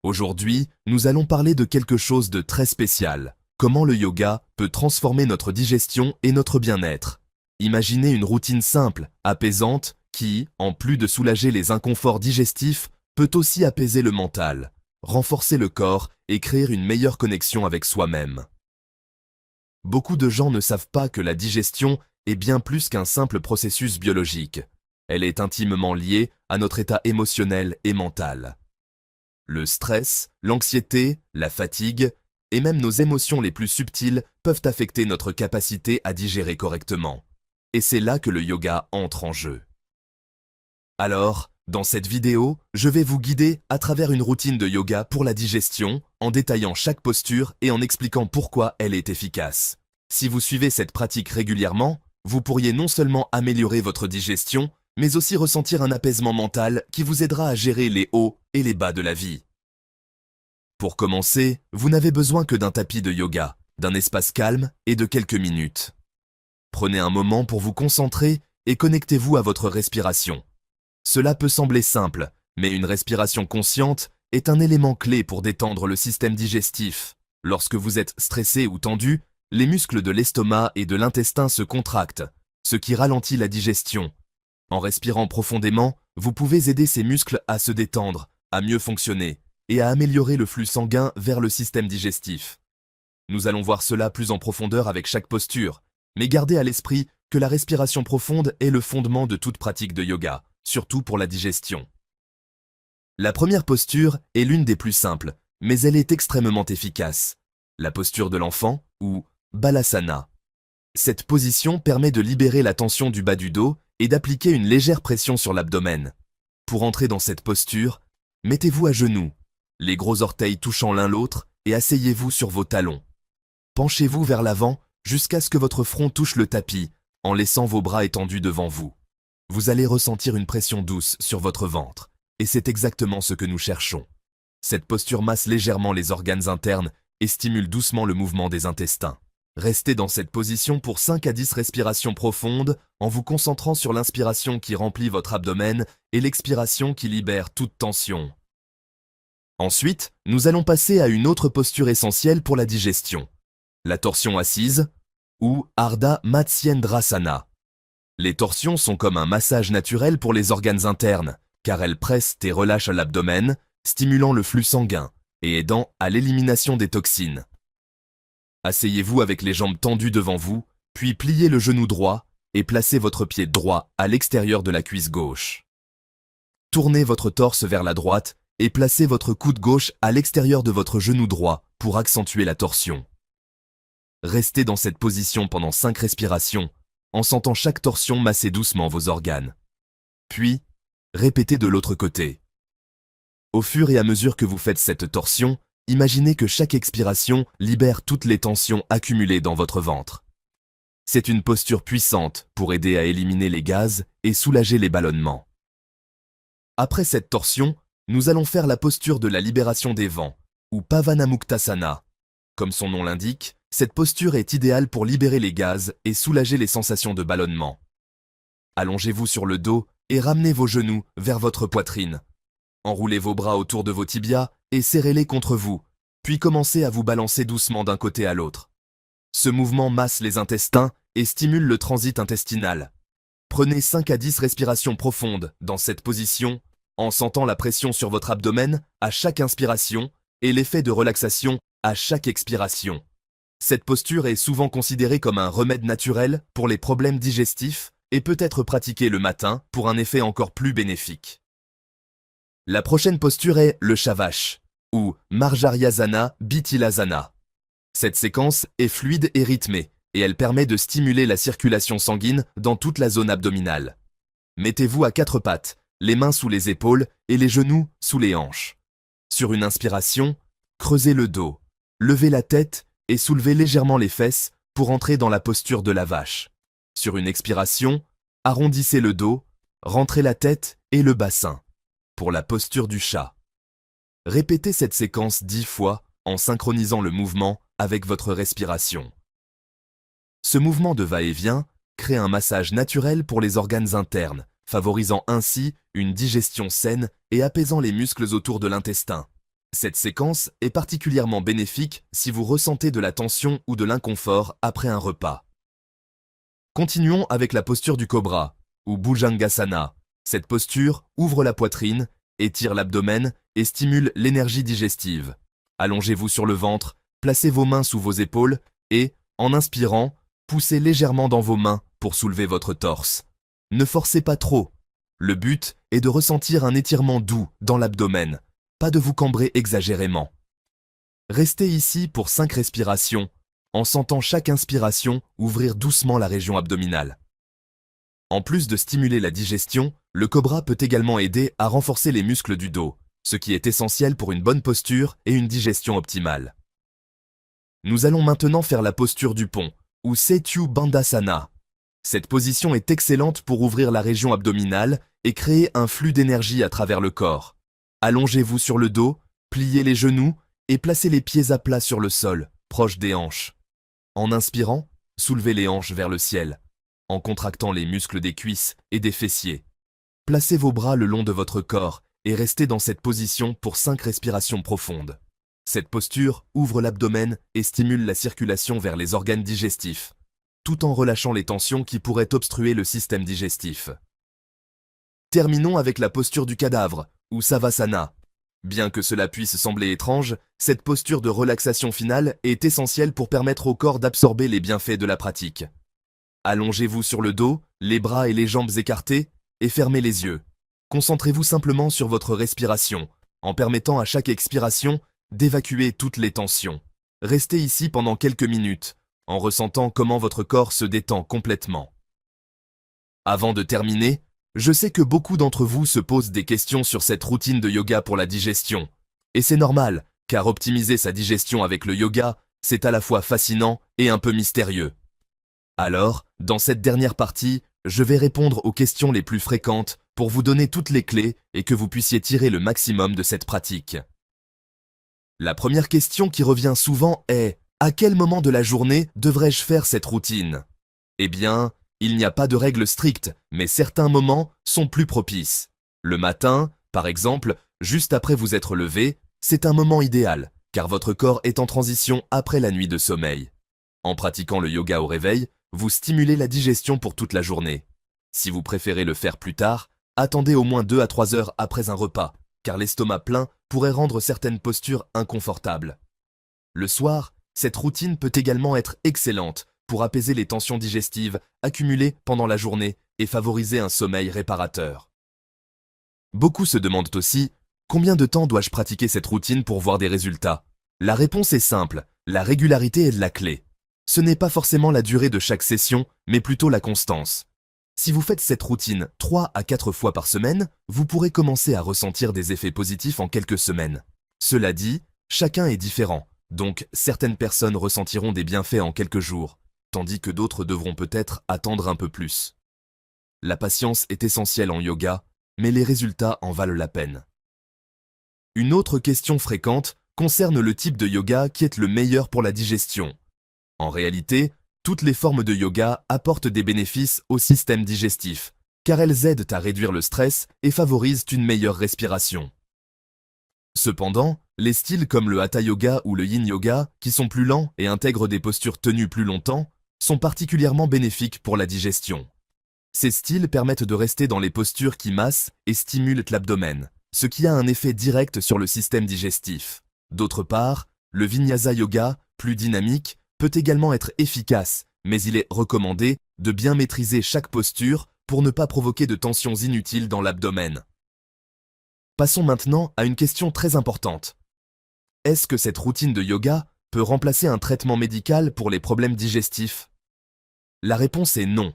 Aujourd'hui, nous allons parler de quelque chose de très spécial. Comment le yoga peut transformer notre digestion et notre bien-être. Imaginez une routine simple, apaisante, qui, en plus de soulager les inconforts digestifs, peut aussi apaiser le mental, renforcer le corps et créer une meilleure connexion avec soi-même. Beaucoup de gens ne savent pas que la digestion est bien plus qu'un simple processus biologique. Elle est intimement liée à notre état émotionnel et mental. Le stress, l'anxiété, la fatigue et même nos émotions les plus subtiles peuvent affecter notre capacité à digérer correctement. Et c'est là que le yoga entre en jeu. Alors, dans cette vidéo, je vais vous guider à travers une routine de yoga pour la digestion, en détaillant chaque posture et en expliquant pourquoi elle est efficace. Si vous suivez cette pratique régulièrement, vous pourriez non seulement améliorer votre digestion, mais aussi ressentir un apaisement mental qui vous aidera à gérer les hauts et les bas de la vie. Pour commencer, vous n'avez besoin que d'un tapis de yoga, d'un espace calme et de quelques minutes. Prenez un moment pour vous concentrer et connectez-vous à votre respiration. Cela peut sembler simple, mais une respiration consciente est un élément clé pour détendre le système digestif. Lorsque vous êtes stressé ou tendu, les muscles de l'estomac et de l'intestin se contractent, ce qui ralentit la digestion. En respirant profondément, vous pouvez aider ces muscles à se détendre, à mieux fonctionner et à améliorer le flux sanguin vers le système digestif. Nous allons voir cela plus en profondeur avec chaque posture, mais gardez à l'esprit que la respiration profonde est le fondement de toute pratique de yoga, surtout pour la digestion. La première posture est l'une des plus simples, mais elle est extrêmement efficace. La posture de l'enfant, ou Balasana. Cette position permet de libérer la tension du bas du dos et d'appliquer une légère pression sur l'abdomen. Pour entrer dans cette posture, mettez-vous à genoux, les gros orteils touchant l'un l'autre, et asseyez-vous sur vos talons. Penchez-vous vers l'avant jusqu'à ce que votre front touche le tapis, en laissant vos bras étendus devant vous. Vous allez ressentir une pression douce sur votre ventre, et c'est exactement ce que nous cherchons. Cette posture masse légèrement les organes internes et stimule doucement le mouvement des intestins. Restez dans cette position pour 5 à 10 respirations profondes en vous concentrant sur l'inspiration qui remplit votre abdomen et l'expiration qui libère toute tension. Ensuite, nous allons passer à une autre posture essentielle pour la digestion, la torsion assise ou Ardha Matsyendrasana. Les torsions sont comme un massage naturel pour les organes internes, car elles pressent et relâchent l'abdomen, stimulant le flux sanguin et aidant à l'élimination des toxines. Asseyez-vous avec les jambes tendues devant vous, puis pliez le genou droit et placez votre pied droit à l'extérieur de la cuisse gauche. Tournez votre torse vers la droite et placez votre coude gauche à l'extérieur de votre genou droit pour accentuer la torsion. Restez dans cette position pendant 5 respirations, en sentant chaque torsion masser doucement vos organes. Puis, répétez de l'autre côté. Au fur et à mesure que vous faites cette torsion, imaginez que chaque expiration libère toutes les tensions accumulées dans votre ventre. C'est une posture puissante pour aider à éliminer les gaz et soulager les ballonnements. Après cette torsion, nous allons faire la posture de la libération des vents, ou Pavanamuktasana. Comme son nom l'indique, cette posture est idéale pour libérer les gaz et soulager les sensations de ballonnement. Allongez-vous sur le dos et ramenez vos genoux vers votre poitrine. Enroulez vos bras autour de vos tibias et serrez-les contre vous, puis commencez à vous balancer doucement d'un côté à l'autre. Ce mouvement masse les intestins et stimule le transit intestinal. Prenez 5 à 10 respirations profondes dans cette position, en sentant la pression sur votre abdomen à chaque inspiration et l'effet de relaxation à chaque expiration. Cette posture est souvent considérée comme un remède naturel pour les problèmes digestifs et peut être pratiquée le matin pour un effet encore plus bénéfique. La prochaine posture est le Shavash, ou Marjaryasana Bithilasana. Cette séquence est fluide et rythmée, et elle permet de stimuler la circulation sanguine dans toute la zone abdominale. Mettez-vous à 4 pattes, les mains sous les épaules et les genoux sous les hanches. Sur une inspiration, creusez le dos, levez la tête et soulevez légèrement les fesses pour entrer dans la posture de la vache. Sur une expiration, arrondissez le dos, rentrez la tête et le bassin, pour la posture du chat. Répétez cette séquence 10 fois en synchronisant le mouvement avec votre respiration. Ce mouvement de va-et-vient crée un massage naturel pour les organes internes, favorisant ainsi une digestion saine et apaisant les muscles autour de l'intestin. Cette séquence est particulièrement bénéfique si vous ressentez de la tension ou de l'inconfort après un repas. Continuons avec la posture du cobra, ou Bhujangasana. Cette posture ouvre la poitrine, étire l'abdomen et stimule l'énergie digestive. Allongez-vous sur le ventre, placez vos mains sous vos épaules et, en inspirant, poussez légèrement dans vos mains pour soulever votre torse. Ne forcez pas trop. Le but est de ressentir un étirement doux dans l'abdomen, pas de vous cambrer exagérément. Restez ici pour 5 respirations, en sentant chaque inspiration ouvrir doucement la région abdominale. En plus de stimuler la digestion, le cobra peut également aider à renforcer les muscles du dos, ce qui est essentiel pour une bonne posture et une digestion optimale. Nous allons maintenant faire la posture du pont, ou Setu Bandhasana. Cette position est excellente pour ouvrir la région abdominale et créer un flux d'énergie à travers le corps. Allongez-vous sur le dos, pliez les genoux et placez les pieds à plat sur le sol, proche des hanches. En inspirant, soulevez les hanches vers le ciel, en contractant les muscles des cuisses et des fessiers. Placez vos bras le long de votre corps et restez dans cette position pour 5 respirations profondes. Cette posture ouvre l'abdomen et stimule la circulation vers les organes digestifs, tout en relâchant les tensions qui pourraient obstruer le système digestif. Terminons avec la posture du cadavre, ou Savasana. Bien que cela puisse sembler étrange, cette posture de relaxation finale est essentielle pour permettre au corps d'absorber les bienfaits de la pratique. Allongez-vous sur le dos, les bras et les jambes écartés, et fermez les yeux. Concentrez-vous simplement sur votre respiration, en permettant à chaque expiration d'évacuer toutes les tensions. Restez ici pendant quelques minutes, en ressentant comment votre corps se détend complètement. Avant de terminer, je sais que beaucoup d'entre vous se posent des questions sur cette routine de yoga pour la digestion. Et c'est normal, car optimiser sa digestion avec le yoga, c'est à la fois fascinant et un peu mystérieux. Alors, dans cette dernière partie, je vais répondre aux questions les plus fréquentes pour vous donner toutes les clés et que vous puissiez tirer le maximum de cette pratique. La première question qui revient souvent est « À quel moment de la journée devrais-je faire cette routine ?» Eh bien, il n'y a pas de règle stricte, mais certains moments sont plus propices. Le matin, par exemple, juste après vous être levé, c'est un moment idéal, car votre corps est en transition après la nuit de sommeil. En pratiquant le yoga au réveil, vous stimulez la digestion pour toute la journée. Si vous préférez le faire plus tard, attendez au moins 2 à 3 heures après un repas, car l'estomac plein pourrait rendre certaines postures inconfortables. Le soir, cette routine peut également être excellente pour apaiser les tensions digestives accumulées pendant la journée et favoriser un sommeil réparateur. Beaucoup se demandent aussi « Combien de temps dois-je pratiquer cette routine pour voir des résultats ?» La réponse est simple, la régularité est la clé. Ce n'est pas forcément la durée de chaque session, mais plutôt la constance. Si vous faites cette routine 3 à 4 fois par semaine, vous pourrez commencer à ressentir des effets positifs en quelques semaines. Cela dit, chacun est différent, donc certaines personnes ressentiront des bienfaits en quelques jours, tandis que d'autres devront peut-être attendre un peu plus. La patience est essentielle en yoga, mais les résultats en valent la peine. Une autre question fréquente concerne le type de yoga qui est le meilleur pour la digestion. En réalité, toutes les formes de yoga apportent des bénéfices au système digestif, car elles aident à réduire le stress et favorisent une meilleure respiration. Cependant, les styles comme le Hatha Yoga ou le Yin Yoga, qui sont plus lents et intègrent des postures tenues plus longtemps, sont particulièrement bénéfiques pour la digestion. Ces styles permettent de rester dans les postures qui massent et stimulent l'abdomen, ce qui a un effet direct sur le système digestif. D'autre part, le Vinyasa Yoga, plus dynamique, peut également être efficace, mais il est recommandé de bien maîtriser chaque posture pour ne pas provoquer de tensions inutiles dans l'abdomen. Passons maintenant à une question très importante. Est-ce que cette routine de yoga peut remplacer un traitement médical pour les problèmes digestifs? La réponse est non.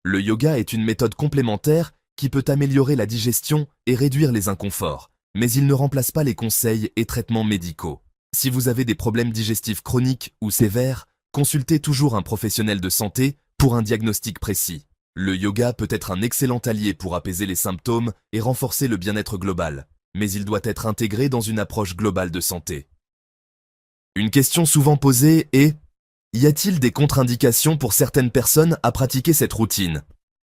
Le yoga est une méthode complémentaire qui peut améliorer la digestion et réduire les inconforts, mais il ne remplace pas les conseils et traitements médicaux. Si vous avez des problèmes digestifs chroniques ou sévères, consultez toujours un professionnel de santé pour un diagnostic précis. Le yoga peut être un excellent allié pour apaiser les symptômes et renforcer le bien-être global, mais il doit être intégré dans une approche globale de santé. Une question souvent posée est « Y a-t-il des contre-indications pour certaines personnes à pratiquer cette routine ?»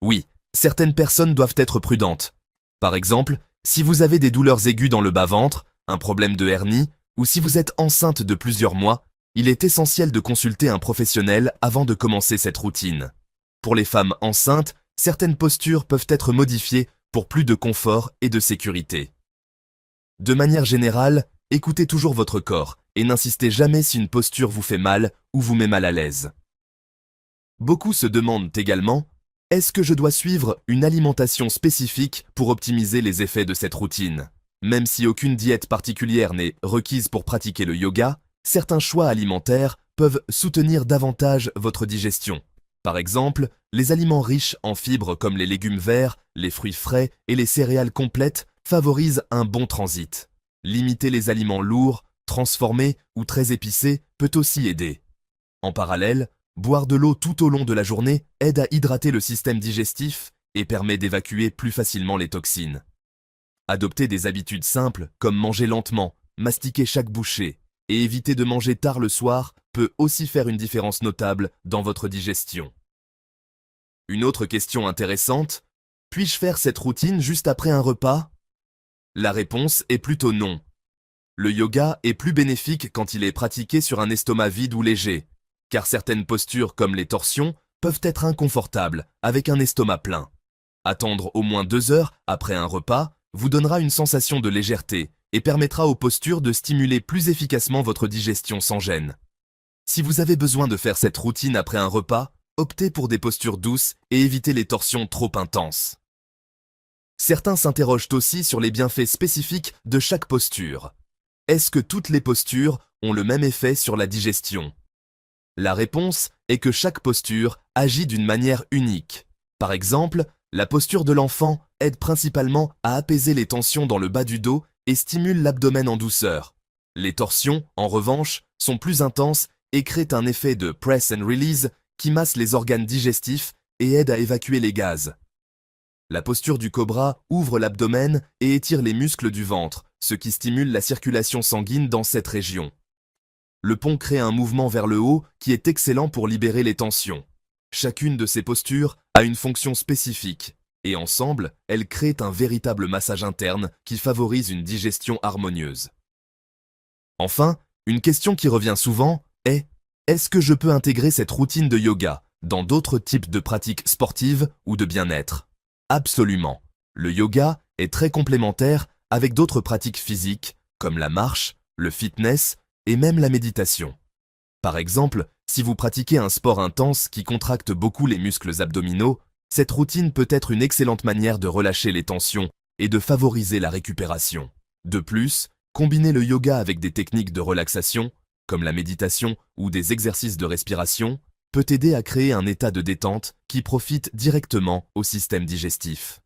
Oui, certaines personnes doivent être prudentes. Par exemple, si vous avez des douleurs aiguës dans le bas-ventre, un problème de hernie, ou si vous êtes enceinte de plusieurs mois, il est essentiel de consulter un professionnel avant de commencer cette routine. Pour les femmes enceintes, certaines postures peuvent être modifiées pour plus de confort et de sécurité. De manière générale, écoutez toujours votre corps et n'insistez jamais si une posture vous fait mal ou vous met mal à l'aise. Beaucoup se demandent également, est-ce que je dois suivre une alimentation spécifique pour optimiser les effets de cette routine? Même si aucune diète particulière n'est requise pour pratiquer le yoga, certains choix alimentaires peuvent soutenir davantage votre digestion. Par exemple, les aliments riches en fibres comme les légumes verts, les fruits frais et les céréales complètes favorisent un bon transit. Limiter les aliments lourds, transformés ou très épicés peut aussi aider. En parallèle, boire de l'eau tout au long de la journée aide à hydrater le système digestif et permet d'évacuer plus facilement les toxines. Adopter des habitudes simples comme manger lentement, mastiquer chaque bouchée et éviter de manger tard le soir peut aussi faire une différence notable dans votre digestion. Une autre question intéressante, puis-je faire cette routine juste après un repas? La réponse est plutôt non. Le yoga est plus bénéfique quand il est pratiqué sur un estomac vide ou léger, car certaines postures comme les torsions peuvent être inconfortables avec un estomac plein. Attendre au moins 2 heures après un repas vous donnera une sensation de légèreté et permettra aux postures de stimuler plus efficacement votre digestion sans gêne. Si vous avez besoin de faire cette routine après un repas, optez pour des postures douces et évitez les torsions trop intenses. Certains s'interrogent aussi sur les bienfaits spécifiques de chaque posture. Est-ce que toutes les postures ont le même effet sur la digestion? La réponse est que chaque posture agit d'une manière unique. Par exemple, la posture de l'enfant aide principalement à apaiser les tensions dans le bas du dos et stimule l'abdomen en douceur. Les torsions, en revanche, sont plus intenses et créent un effet de press and release qui masse les organes digestifs et aide à évacuer les gaz. La posture du cobra ouvre l'abdomen et étire les muscles du ventre, ce qui stimule la circulation sanguine dans cette région. Le pont crée un mouvement vers le haut qui est excellent pour libérer les tensions. Chacune de ces postures a une fonction spécifique, et ensemble, elles créent un véritable massage interne qui favorise une digestion harmonieuse. Enfin, une question qui revient souvent est: est-ce que je peux intégrer cette routine de yoga dans d'autres types de pratiques sportives ou de bien-être? Absolument. Le yoga est très complémentaire avec d'autres pratiques physiques comme la marche, le fitness et même la méditation. Par exemple, si vous pratiquez un sport intense qui contracte beaucoup les muscles abdominaux, cette routine peut être une excellente manière de relâcher les tensions et de favoriser la récupération. De plus, combiner le yoga avec des techniques de relaxation, comme la méditation ou des exercices de respiration, peut aider à créer un état de détente qui profite directement au système digestif.